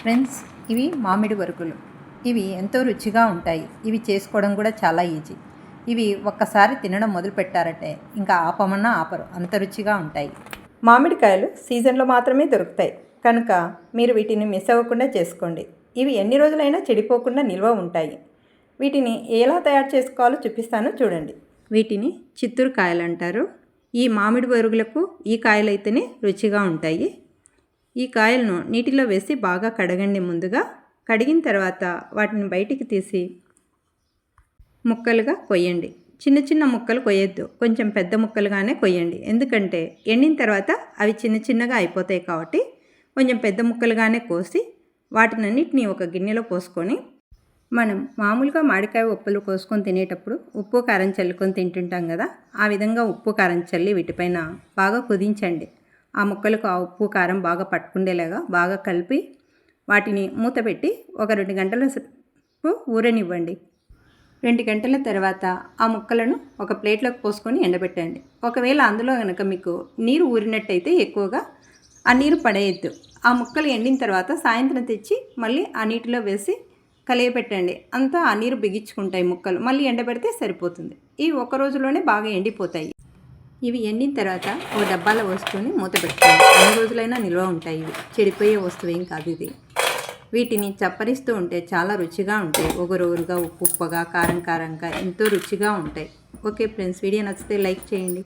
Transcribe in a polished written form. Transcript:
Friends, ఇవి మామిడి వరుకులు. ఇవి ఎంతో రుచిగా ఉంటాయి. ఇవి చేసుకోవడం కూడా చాలా ఈజీ. ఇవి ఒక్కసారి తినడం మొదలుపెట్టారంటే ఇంకా ఆపమన్నా ఆపరు, అంత రుచిగా ఉంటాయి. మామిడికాయలు సీజన్లో మాత్రమే దొరుకుతాయి కనుక మీరు వీటిని మిస్ అవ్వకుండా చేసుకోండి. ఇవి ఎన్ని రోజులైనా చెడిపోకుండా నిల్వ ఉంటాయి. వీటిని ఎలా తయారు చేసుకోవాలో చూపిస్తాను చూడండి. వీటిని చిత్తూరు కాయలు అంటారు. ఈ మామిడి వరుగులకు ఈ కాయలు అయితేనే రుచిగా ఉంటాయి. ఈ కాయలను నీటిలో వేసి బాగా కడగండి. ముందుగా కడిగిన తర్వాత వాటిని బయటికి తీసి ముక్కలుగా కొయ్యండి. చిన్న చిన్న ముక్కలు కొయ్యొద్దు, కొంచెం పెద్ద ముక్కలుగానే కొయ్యండి. ఎందుకంటే ఎండిన తర్వాత అవి చిన్న చిన్నగా అయిపోతాయి కాబట్టి కొంచెం పెద్ద ముక్కలుగానే కోసి వాటినన్నిటిని ఒక గిన్నెలో పోసుకొని, మనం మామూలుగా మామిడికాయ ఉప్పులు కోసుకొని తినేటప్పుడు ఉప్పు కారం చల్లుకొని తింటుంటాం కదా, ఆ విధంగా ఉప్పు కారం చల్లి వీటిపైన బాగా కుదించండి. ఆ ముక్కలకు ఆ ఉప్పు కారం బాగా పట్టుకుండేలాగా బాగా కలిపి వాటిని మూత పెట్టి ఒక 2 గంటల సేపు ఊరనివ్వండి. 2 గంటల తర్వాత ఆ ముక్కలను ఒక ప్లేట్లోకి పోసుకొని ఎండబెట్టండి. ఒకవేళ అందులో కనుక మీకు నీరు ఊరినట్టయితే ఎక్కువగా ఆ నీరు పడేయద్దు. ఆ ముక్కలు ఎండిన తర్వాత సాయంత్రం తెచ్చి మళ్ళీ ఆ నీటిలో వేసి కలియపెట్టండి. అంతా ఆ నీరు బిగించుకుంటాయి ముక్కలు. మళ్ళీ ఎండబెడితే సరిపోతుంది. ఇవి ఒక రోజులోనే బాగా ఎండిపోతాయి. ఇవి ఎండిన తర్వాత ఒక డబ్బాలో పోసుకొని మూత పెట్టుకోండి. ఎన్ని రోజులైనా నిల్వ ఉంటాయి. ఇవి చెడిపోయే వస్తువు ఏం కాదు ఇది. వీటిని చప్పరిస్తూ ఉంటే చాలా రుచిగా ఉంటాయి. ఒగరుగా, ఉప్పు ఉప్పగా, కారం కారంగా ఎంతో రుచిగా ఉంటాయి. ఓకే ఫ్రెండ్స్, వీడియో నచ్చితే లైక్ చేయండి.